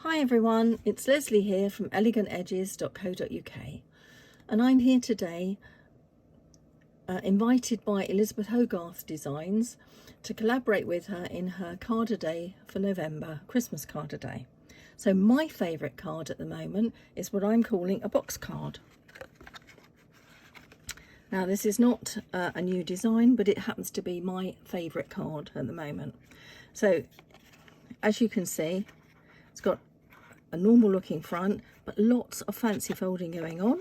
Hi everyone, it's Leslie here from elegantedges.co.uk, and I'm here today invited by Elisabethhogarthdesigns to collaborate with her in her card-a-day for November, Christmas card-a-day. So my favourite card at the moment is what I'm calling a box card. Now this is not a new design, but it happens to be my favourite card at the moment. So as you can see, it's got a normal looking front, but lots of fancy folding going on.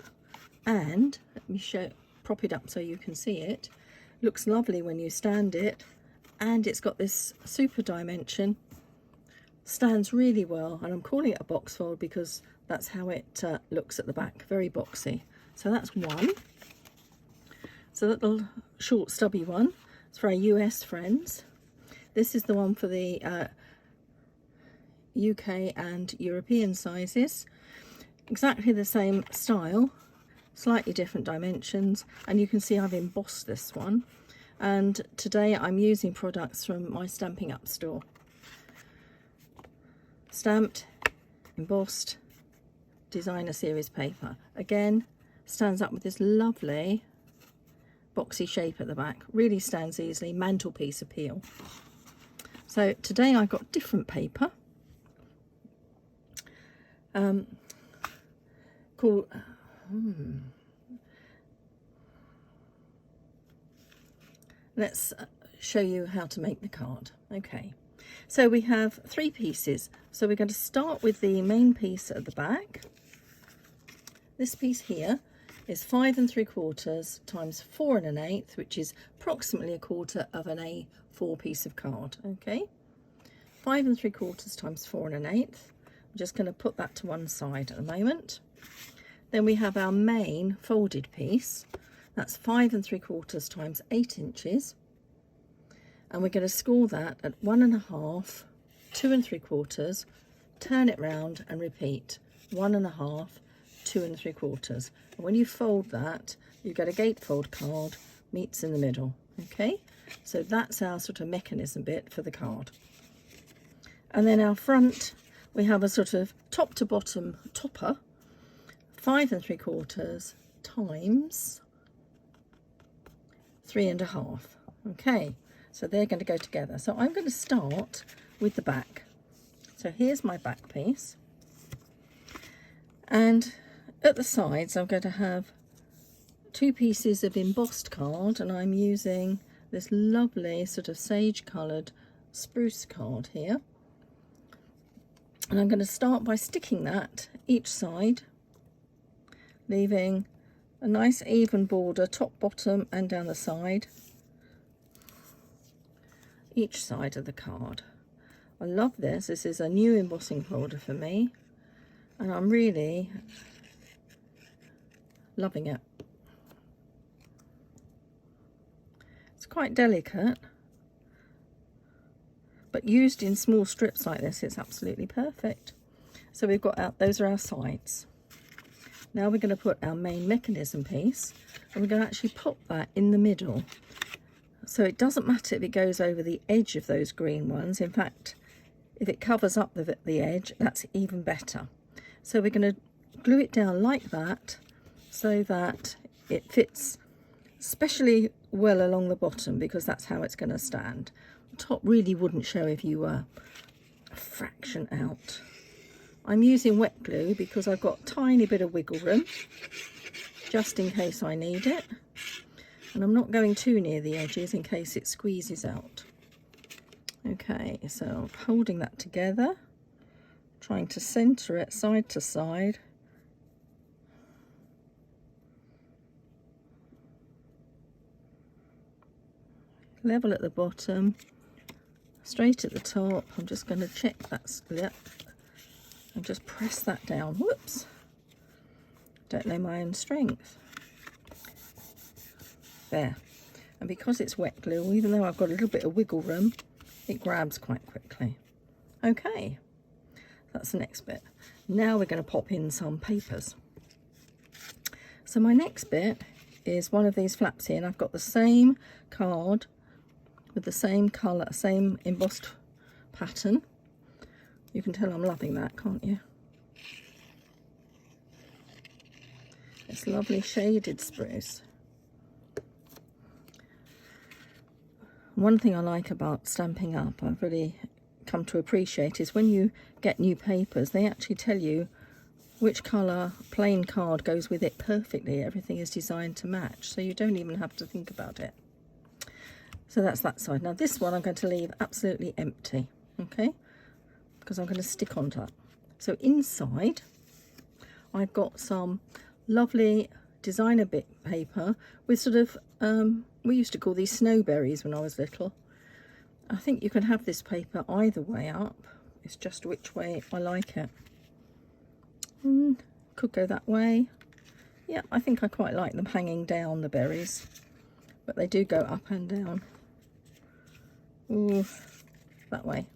And let me prop it up so you can see it. Looks lovely when you stand it, and it's got this super dimension, stands really well, and I'm calling it a box fold because that's how it looks at the back, very boxy. So that's one. So that little short stubby one, it's for our US friends. This is the one for the UK and European sizes. Exactly the same style, slightly different dimensions, and you can see I've embossed this one. And today I'm using products from my Stampin' Up store. Stamped, embossed, designer series paper. Again, stands up with this lovely boxy shape at the back. Really stands easily, mantelpiece appeal. So today I've got different paper. Called let's show you how to make the card. Okay, so we have three pieces, so we're going to start with the main piece at the back. This piece here is 5 3/4 times 4 1/8, which is approximately 1/4 of an A4 piece of card. Okay, 5 3/4 times 4 1/8. I'm just going to put that to one side at the moment. Then we have our main folded piece. That's 5 3/4 times 8 inches. And we're going to score that at 1 1/2, 2 3/4, turn it round and repeat. 1 1/2, 2 3/4. And when you fold that, you get a gatefold card, meets in the middle. Okay, so that's our sort of mechanism bit for the card. And then our front, we have a sort of top to bottom topper, 5 3/4 times 3 1/2. Okay, so they're going to go together. So I'm going to start with the back. So here's my back piece, and at the sides I'm going to have two pieces of embossed card, and I'm using this lovely sort of sage coloured spruce card here. And I'm going to start by sticking that each side, leaving a nice even border top, bottom and down the side, each side of the card. I love this. This is a new embossing folder for me, and I'm really loving it. It's quite delicate, but used in small strips like this, it's absolutely perfect. So we've got those are our sides. Now we're going to put our main mechanism piece, and we're going to actually pop that in the middle. So it doesn't matter if it goes over the edge of those green ones. In fact, if it covers up the edge, that's even better. So we're going to glue it down like that, so that it fits especially well along the bottom, because that's how it's going to stand. Top really wouldn't show if you were a fraction out. I'm using wet glue because I've got a tiny bit of wiggle room just in case I need it, and I'm not going too near the edges in case it squeezes out. Okay, so I'm holding that together, trying to center it side to side. Level at the bottom, straight at the top. I'm just going to check that's lit and just press that down. Whoops, don't know my own strength. There. And because it's wet glue, even though I've got a little bit of wiggle room, it grabs quite quickly. Okay, that's the next bit. Now we're going to pop in some papers. So my next bit is one of these flaps here, and I've got the same card with the same colour, same embossed pattern, You can tell I'm loving that, can't you? It's lovely shaded spruce. One thing I like about Stampin' Up, I've really come to appreciate, is when you get new papers, they actually tell you which colour plain card goes with it perfectly. Everything is designed to match, so you don't even have to think about it. So that's that side. Now this one I'm going to leave absolutely empty, okay, because I'm going to stick on that. So inside I've got some lovely designer bit paper with sort of, we used to call these snowberries when I was little. I think you can have this paper either way up. It's just which way I like it. Could go that way. Yeah, I think I quite like them hanging down, the berries, but they do go up and down. Ooh, that way.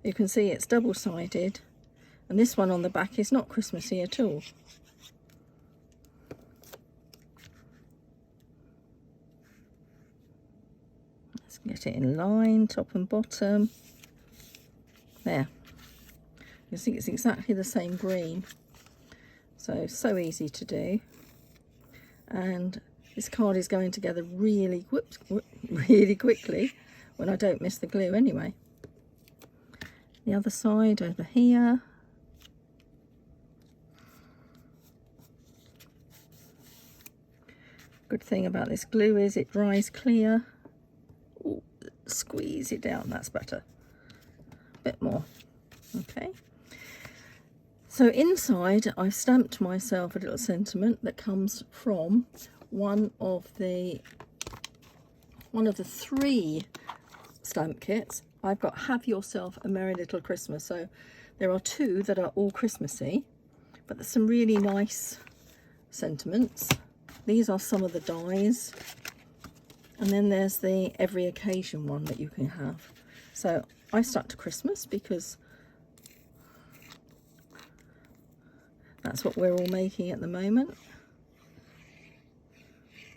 You can see it's double-sided, and this one on the back is not Christmassy at all. Let's get it in line, top and bottom. There. You see it's exactly the same green, so easy to do. And this card is going together really quickly when I don't miss the glue anyway. The other side over here. Good thing about this glue is it dries clear. Ooh, squeeze it down, that's better. A bit more. Okay. So inside I've stamped myself a little sentiment that comes from one of the 3 stamp kits. I've got Have Yourself a Merry Little Christmas. So there are 2 that are all Christmassy, but there's some really nice sentiments. These are some of the dies, and then there's the every occasion one that you can have. So I stuck to Christmas because that's what we're all making at the moment,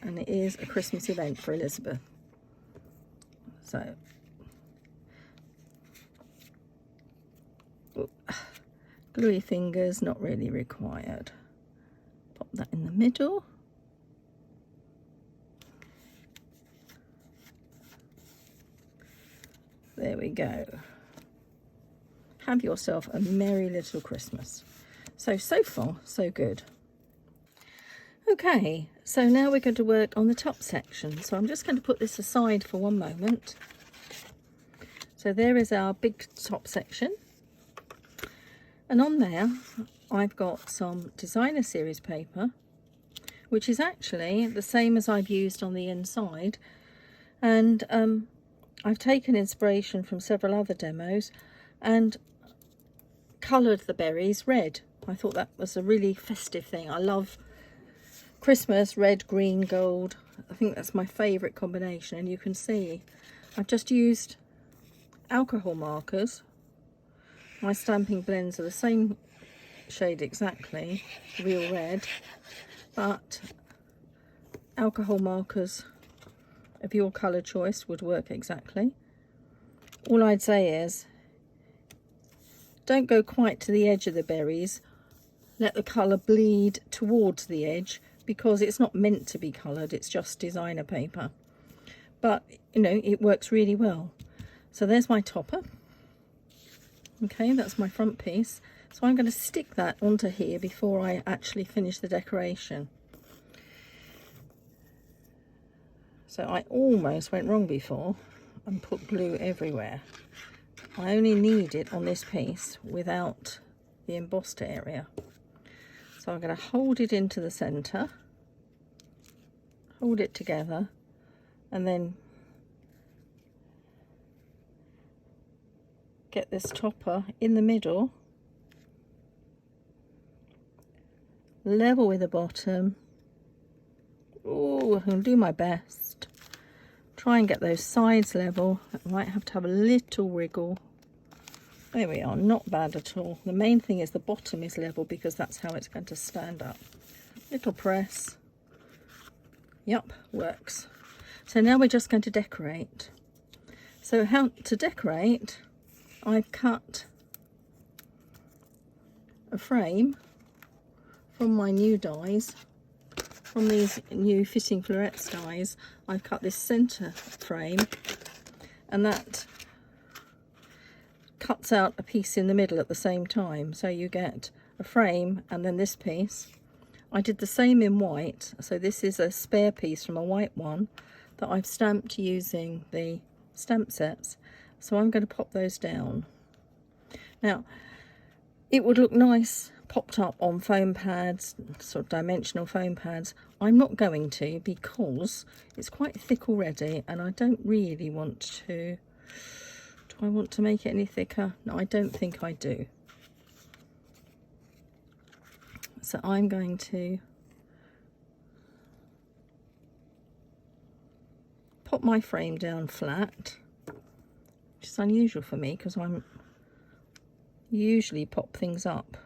and it is a Christmas event for Elizabeth. So gluey fingers not really required. Pop that in the middle. There we go. Have yourself a merry little Christmas. So far, so good. Okay, so now we're going to work on the top section. So I'm just going to put this aside for one moment. So there is our big top section. And on there, I've got some designer series paper, which is actually the same as I've used on the inside. And I've taken inspiration from several other demos and coloured the berries red. I thought that was a really festive thing. I love Christmas, red, green, gold. I think that's my favourite combination. And you can see I've just used alcohol markers. My stamping blends are the same shade exactly, real red, but alcohol markers of your colour choice would work exactly. All I'd say is don't go quite to the edge of the berries. Let the colour bleed towards the edge, because it's not meant to be coloured, it's just designer paper. But, you know, it works really well. So there's my topper. Okay, that's my front piece. So I'm going to stick that onto here before I actually finish the decoration. So I almost went wrong before and put glue everywhere. I only need it on this piece without the embossed area. So I'm going to hold it into the centre, hold it together, and then get this topper in the middle, level with the bottom. Oh, I'll do my best. Try and get those sides level. I might have to have a little wriggle. There we are, not bad at all. The main thing is the bottom is level, because that's how it's going to stand up. Little press. Yep, works. So now we're just going to decorate. So how to decorate, I've cut a frame from my new dies, from these new fitting florets dies. I've cut this centre frame, and that cuts out a piece in the middle at the same time, so you get a frame and then this piece. I did the same in white, so this is a spare piece from a white one that I've stamped using the stamp sets, so I'm going to pop those down. Now, it would look nice popped up on foam pads, sort of dimensional foam pads. I'm not going to, because it's quite thick already and I don't really want to. Do I want to make it any thicker? No, I don't think I do. So I'm going to pop my frame down flat, which is unusual for me because I'm usually pop things up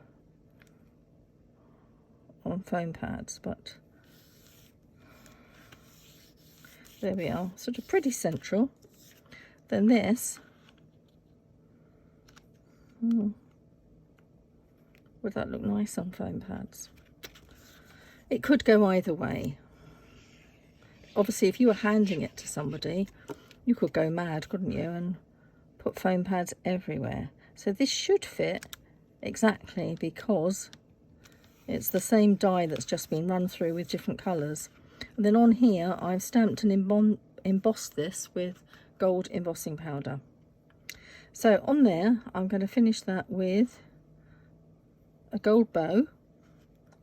on foam pads, but there we are, sort of pretty central. Then this, would that look nice on foam pads? It could go either way. Obviously, if you were handing it to somebody, you could go mad, couldn't you, and put foam pads everywhere. So this should fit exactly, because it's the same die that's just been run through with different colours. And then on here, I've stamped and embossed this with gold embossing powder. So on there, I'm going to finish that with a gold bow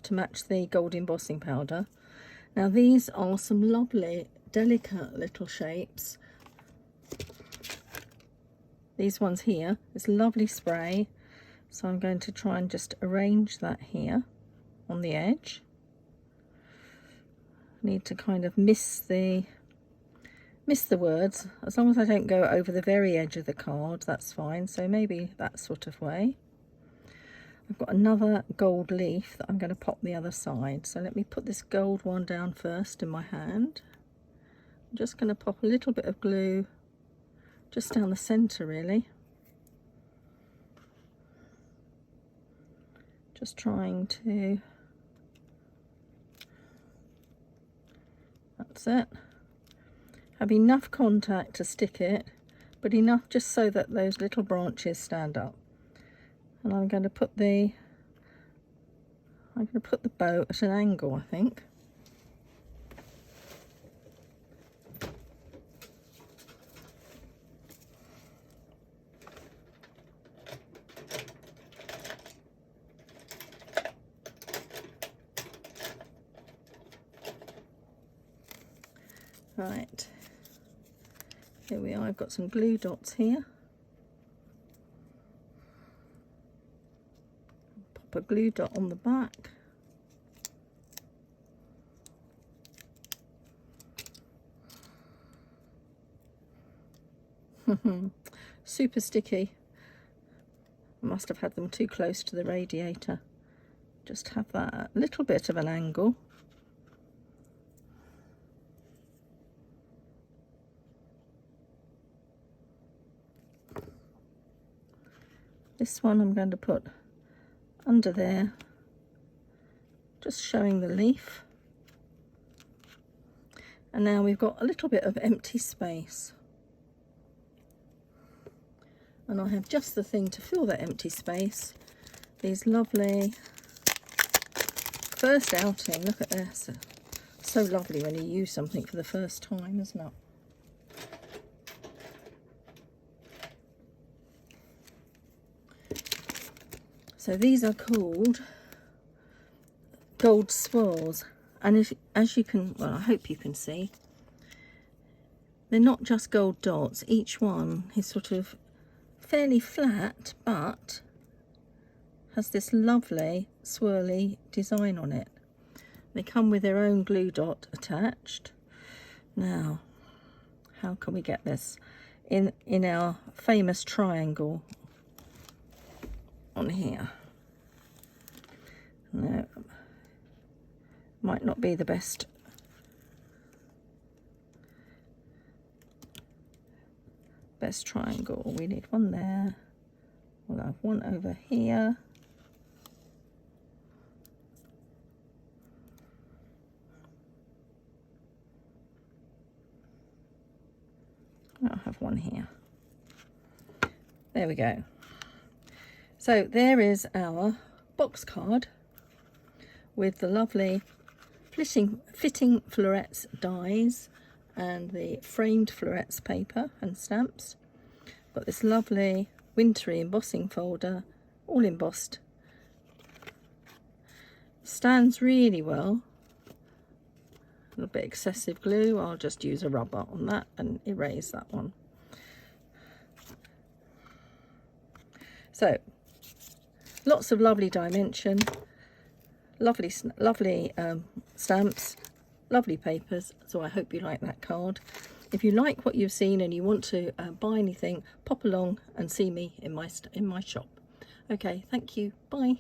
to match the gold embossing powder. Now these are some lovely, delicate little shapes. These ones here, it's lovely spray. So I'm going to try and just arrange that here on the edge. Need to kind of miss the words. As long as I don't go over the very edge of the card, that's fine. So maybe that sort of way. I've got another gold leaf that I'm going to pop the other side. So let me put this gold one down first in my hand. I'm just going to pop a little bit of glue just down the centre, really. Just trying to, that's it. Have enough contact to stick it, but enough just so that those little branches stand up. And I'm going to put the bow at an angle, I think. Right, here we are. I've got some glue dots here. Pop a glue dot on the back. Super sticky. I must have had them too close to the radiator. Just have that a little bit of an angle. This one I'm going to put under there, just showing the leaf. And now we've got a little bit of empty space. And I have just the thing to fill that empty space. These lovely first outing, look at this. So lovely when you use something for the first time, isn't it? So these are called gold swirls, and as you can, well, I hope you can see, they're not just gold dots. Each one is sort of fairly flat, but has this lovely swirly design on it. They come with their own glue dot attached. Now, how can we get this in our famous triangle on here? No, might not be the best. Best triangle. We need one there We'll have one over here. I'll have one here. There we go. So there is our box card with the lovely fitting florets dies and the framed florets paper and stamps. Got this lovely wintry embossing folder, all embossed. Stands really well. A little bit excessive glue, I'll just use a rubber on that and erase that one. So lots of lovely dimension, lovely stamps, lovely papers. So I hope you like that card. If you like what you've seen and you want to buy anything, pop along and see me in my shop. Okay, thank you. Bye.